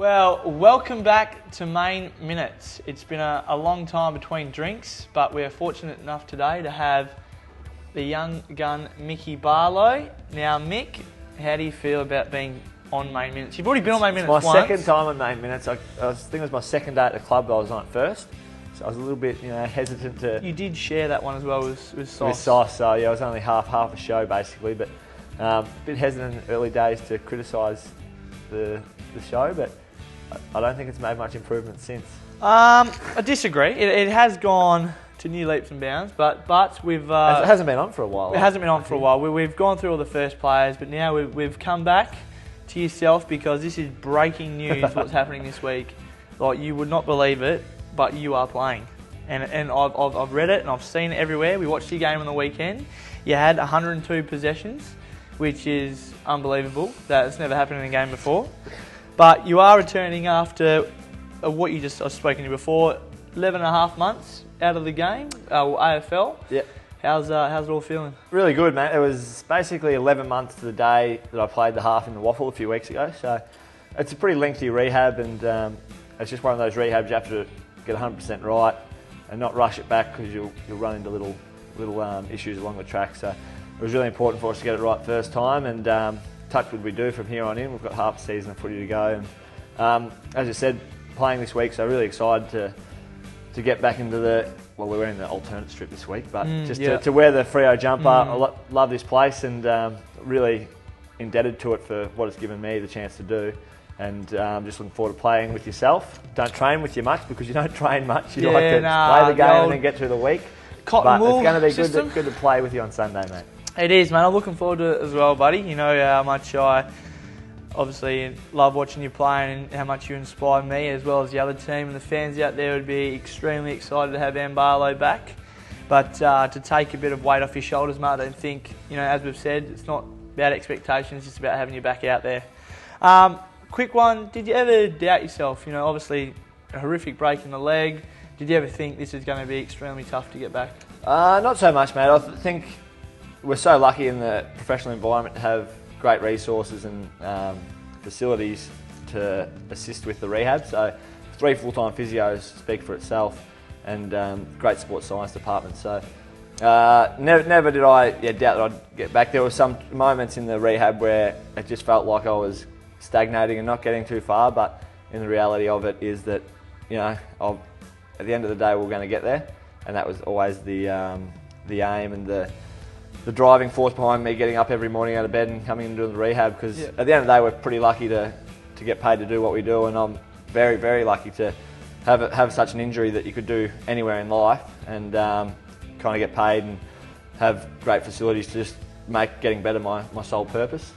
Well, welcome back to Mayne Minutes. It's been a long time between drinks, but we're fortunate enough today to have the young gun Mickey Barlow. Now, Mick, how do you feel about being on Mayne Minutes? You've already been on Mayne Minutes once. My second time on Mayne Minutes. I think it was my second day at the club. I was on it first, so I was a little bit, hesitant to. You did share that one as well with Sauce. With Sauce, so yeah, it was only half a show basically, but a bit hesitant in the early days to criticise the show, but I don't think it's made much improvement since. I disagree. It has gone to new leaps and bounds, but we've... it hasn't been on for a while. It hasn't been on for a while. We've gone through all the first players, but now we've come back to yourself because this is breaking news, what's happening this week. Like, you would not believe it, but you are playing. And I've read it and I've seen it everywhere. We watched your game on the weekend. You had 102 possessions, which is unbelievable. That's never happened in a game before. But you are returning after what I've spoken to you before, 11 and a half months out of the game, AFL. Yeah. How's it all feeling? Really good, mate. It was basically 11 months to the day that I played the half in the Waffle a few weeks ago. So it's a pretty lengthy rehab, and it's just one of those rehabs you have to get 100% right and not rush it back because you'll run into little issues along the track. So it was really important for us to get it right first time, and touch wood we do from here on in. We've got half a season of footy to go, and as I said, playing this week, so really excited to get back into we're wearing the alternate strip this week, but to wear the Freo jumper. I love this place, and really indebted to it for what it's given me the chance to do, and just looking forward to playing with yourself. Don't train with you much because you don't train much. You like to play the game and then get through the week. Cotton wool it's going to be system. good to play with you on Sunday, mate. It is, man. I'm looking forward to it as well, buddy. You know how much I obviously love watching you playing and how much you inspire me as well as the other team, and the fans out there would be extremely excited to have Barlow back. But to take a bit of weight off your shoulders, mate, I don't think, as we've said, it's not about expectations, it's just about having you back out there. Quick one, did you ever doubt yourself? Obviously a horrific break in the leg. Did you ever think this is going to be extremely tough to get back? Not so much, mate. I think we're so lucky in the professional environment to have great resources and facilities to assist with the rehab. So 3 full-time physios speak for itself, and great sports science department. So never did I doubt that I'd get back. There were some moments in the rehab where it just felt like I was stagnating and not getting too far, but in the reality of it is that at the end of the day we're going to get there, and that was always the aim and the driving force behind me getting up every morning out of bed and coming and doing the rehab, because at the end of the day we're pretty lucky to get paid to do what we do, and I'm very, very lucky to have such an injury that you could do anywhere in life and kind of get paid and have great facilities to just make getting better my sole purpose.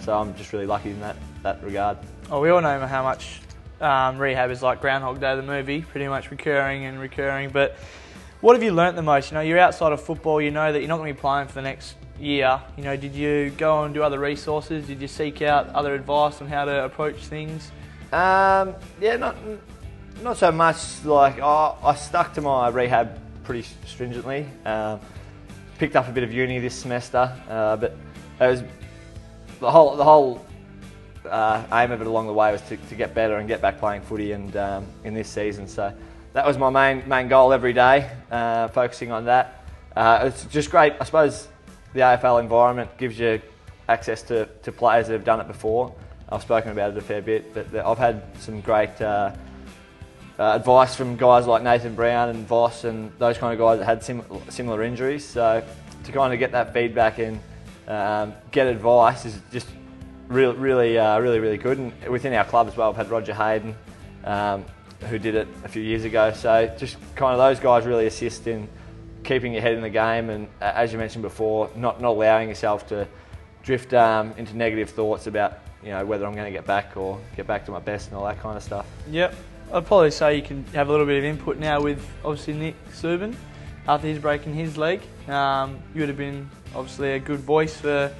So I'm just really lucky in that regard. Oh, we all know how much rehab is like Groundhog Day, the movie, pretty much recurring, but what have you learnt the most? You're outside of football, you know that you're not going to be playing for the next year. Did you go and do other resources? Did you seek out other advice on how to approach things? Yeah, not so much. Like, I stuck to my rehab pretty stringently. Picked up a bit of uni this semester, but it was the whole aim of it along the way was to get better and get back playing footy, and in this season. So that was my main goal every day, focusing on that. It's just great. I suppose the AFL environment gives you access to players that have done it before. I've spoken about it a fair bit, but I've had some great advice from guys like Nathan Brown and Voss and those kind of guys that had similar injuries. So to kind of get that feedback and get advice is just really good. And within our club as well, I've had Roger Hayden, who did it a few years ago. So just kind of those guys really assist in keeping your head in the game, and as you mentioned before, not allowing yourself to drift into negative thoughts about whether I'm going to get back or get back to my best and all that kind of stuff. Yep. I'd probably say you can have a little bit of input now with obviously Nick Subin after he's breaking his leg. You would have been obviously a good voice for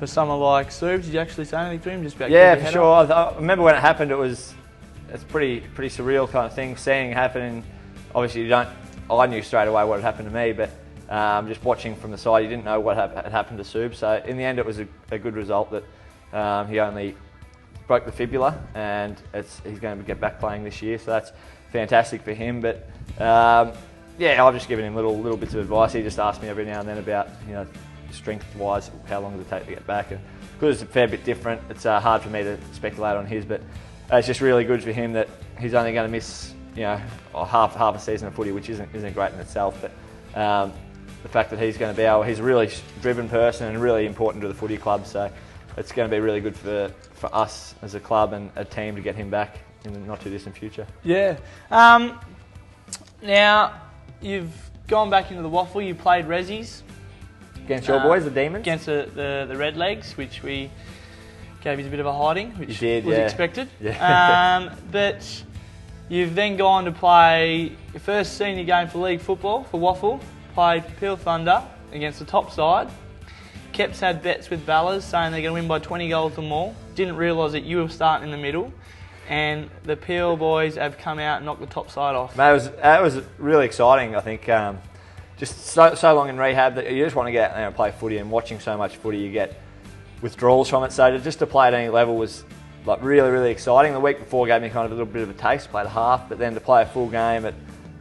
someone like Subs. Did you actually say anything to him just about Yeah, for sure. I remember when it happened, it's pretty surreal kind of thing, seeing it happen. And obviously I knew straight away what had happened to me, but just watching from the side, you didn't know what had happened to Sub. So in the end, it was a good result that he only broke the fibula, and he's going to get back playing this year, so that's fantastic for him. But yeah, I've just given him little bits of advice. He just asks me every now and then about, you know, strength-wise, how long does it take to get back? And because it's a fair bit different, it's hard for me to speculate on his, but it's just really good for him that he's only going to miss, you know, half a season of footy, which isn't great in itself. But the fact that he's going to be able, he's a really driven person and really important to the footy club, so it's going to be really good for us as a club and a team to get him back in the not too distant future. Yeah. Now, you've gone back into the waffle, you played Rezzies. Against your boys, the Demons? Against the Redlegs, which we gave you a bit of a hiding, which was expected. Yeah. But you've then gone to play your first senior game for league football, for Waffle, played Peel Thunder against the top side. Keps had bets with Ballas saying they're going to win by 20 goals or more. Didn't realise that you were starting in the middle. And the Peel boys have come out and knocked the top side off. Mate, it was really exciting, I think. Just so long in rehab that you just want to get out there and play footy, and watching so much footy you get withdrawals from it. So just to play at any level was like really exciting. The week before gave me kind of a little bit of a taste, played a half, but then to play a full game at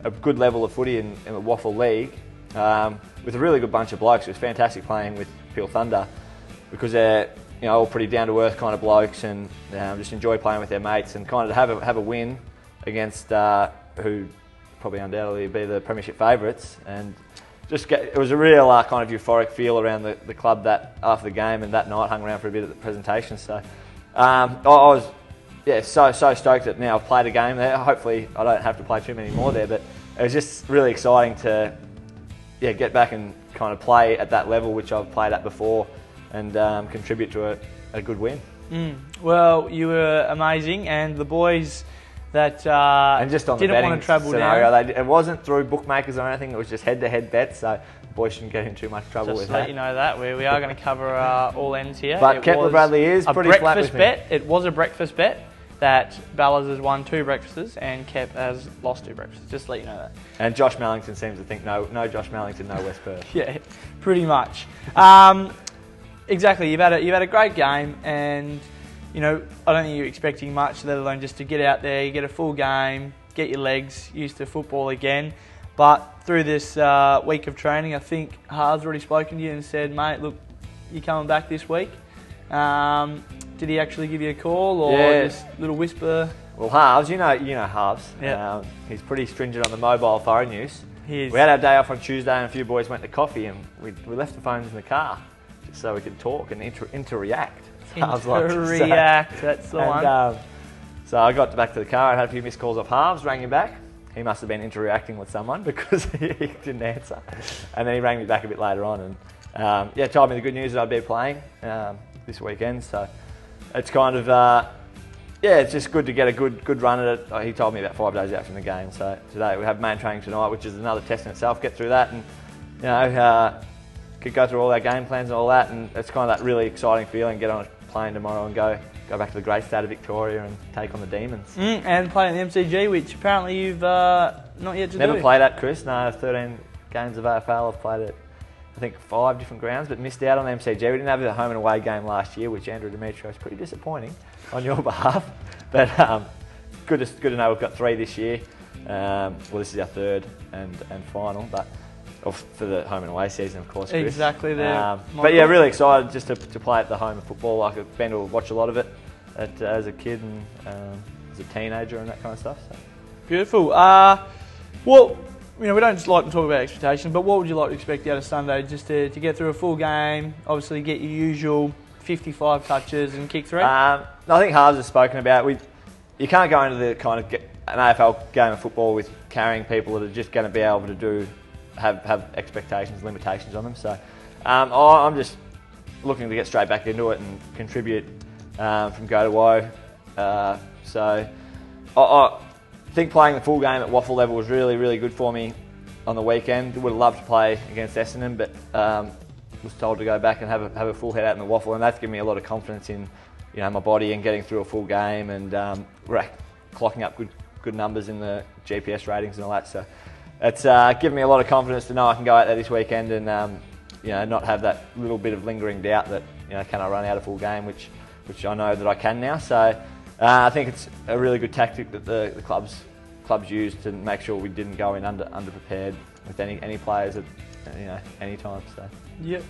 a good level of footy in the Waffle League with a really good bunch of blokes. It was fantastic playing with Peel Thunder because they're, you know, all pretty down to earth kind of blokes, and just enjoy playing with their mates, and kind of have a win against who probably undoubtedly be the premiership favourites, and it was a real kind of euphoric feel around the club that after the game, and that night hung around for a bit at the presentation. So I was so stoked that now I've played a game there. Hopefully I don't have to play too many more there, but it was just really exciting to get back and kind of play at that level which I've played at before, and contribute to a good win. Well, you were amazing, and the boys that and just on didn't the betting want to travel scenario, down. it wasn't through bookmakers or anything. It was just head-to-head bets, so the boys shouldn't get in too much trouble Just with to that. let you know that we are going to cover all ends here. But Kepler Bradley is pretty flat with me. It was a breakfast bet that Ballas has won 2 breakfasts and Kep has lost 2 breakfasts. Just to let you know that. And Josh Mallington seems to think no Josh Mallington, no West Perth. Yeah, pretty much. Exactly. You've had a great game, and you know, I don't think you're expecting much, let alone just to get out there, you get a full game, get your legs used to football again. But through this week of training, I think Harv's already spoken to you and said, mate, look, you're coming back this week. Did he actually give you a call, or just a little whisper? Well, Harvs, you know Harvs. Yeah. He's pretty stringent on the mobile phone use. He is. We had our day off on Tuesday, and a few boys went to coffee, and we left the phones in the car just so we could talk and interact. Interact, that's the one. So I got back to the car and had a few missed calls off Harvs, rang him back. He must have been interacting with someone because he didn't answer. And then he rang me back a bit later on and told me the good news that I'd be playing this weekend. So it's kind of, it's just good to get a good run at it. He told me about 5 days out from the game. So today we have main training tonight, which is another test in itself. Get through that and, you know, could go through all our game plans and all that. And it's kind of that really exciting feeling, get on a plane tomorrow and go back to the great state of Victoria and take on the Demons. And play in the MCG, which apparently you've not yet to do. Never played at, Chris. No, 13 games of AFL. I've played at, I think, 5 different grounds, but missed out on the MCG. We didn't have a home and away game last year, which Andrew Demetrio is pretty disappointing on your behalf. But good to know we've got 3 this year. Well, this is our 3rd and final, but for the home and away season, of course, Chris. Exactly there. But yeah, really excited just to play at the home of football. I've been to watch a lot of it as a kid and as a teenager and that kind of stuff. So. Beautiful. Well, you know, we don't just like to talk about expectations, but what would you like to expect out of Sunday? Just to get through a full game, obviously get your usual 55 touches and kick 3? I think Harvs has spoken about you can't go into the kind of an AFL game of football with carrying people that are just going to be able to have expectations, limitations on them. So I'm just looking to get straight back into it and contribute from go to woe. So I think playing the full game at Waffle level was really good for me on the weekend. Would have loved to play against Essendon, but was told to go back and have a full head out in the Waffle, and that's given me a lot of confidence in, you know, my body and getting through a full game and clocking up good numbers in the GPS ratings and all that. So it's given me a lot of confidence to know I can go out there this weekend and you know, not have that little bit of lingering doubt that, you know, can I run out a full game, which which I know that I can now. So I think it's a really good tactic that the clubs used to make sure we didn't go in underprepared with any players at any time. So. Yep.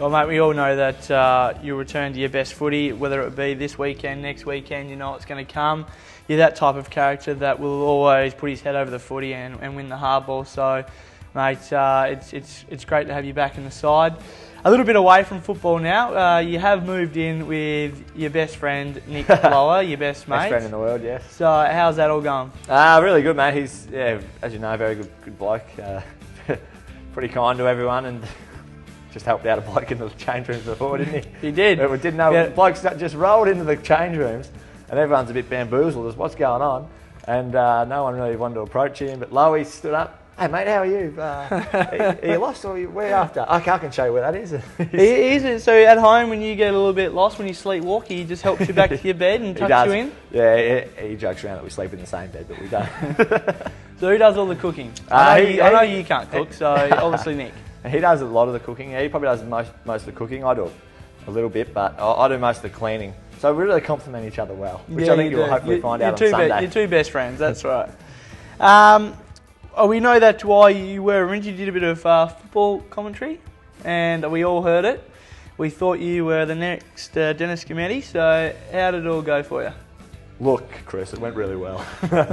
Well, mate, we all know that you'll return to your best footy, whether it be this weekend, next weekend. You know it's going to come. You're that type of character that will always put his head over the footy and win the hardball. So, mate, it's great to have you back in the side. A little bit away from football now. You have moved in with your best friend Nick Blower, your best mate. Best friend in the world, yes. So, how's that all going? Really good, mate. He's, as you know, a very good bloke. Pretty kind to everyone, and just helped out a bloke in the change rooms before, didn't he? He did. We didn't know. Yeah. Blokes just rolled into the change rooms, and everyone's a bit bamboozled as what's going on, and no one really wanted to approach him. But Lowy stood up. Hey mate, how are you? Are you lost or where are you after? I can show you where that is. Is it? So at home when you get a little bit lost, when you sleepwalk, he just helps you back to your bed and tucks you in? Yeah, he jokes around that we sleep in the same bed, but we don't. So who does all the cooking? I know you can't cook, so obviously Nick. He does a lot of the cooking. Yeah, he probably does most of the cooking. I do a little bit, but I do most of the cleaning. So we really complement each other well, which I think you'll hopefully find out on Sunday. You're two best friends, that's right. We know that while you were originally did a bit of football commentary, and we all heard it. We thought you were the next Dennis Cometti, so how did it all go for you? Look, Chris, it went really well. No,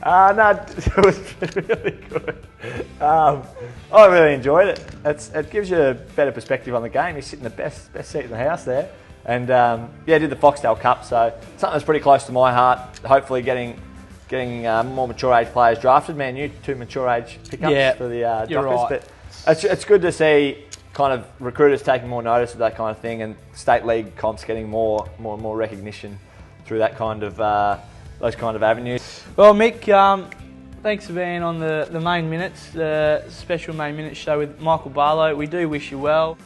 it was really good. I really enjoyed it. It gives you a better perspective on the game. You sit in the best seat in the house there. And did the Foxtel Cup, so something that's pretty close to my heart. Hopefully getting more mature age players drafted. Man, you 2 mature age pickups for the Dockers. Right. But it's good to see kind of recruiters taking more notice of that kind of thing, and state league comps getting more and more recognition through that kind of those kind of avenues. Well, Mick, thanks for being on the Mayne Minutes, the special Mayne Minutes show with Michael Barlow. We do wish you well.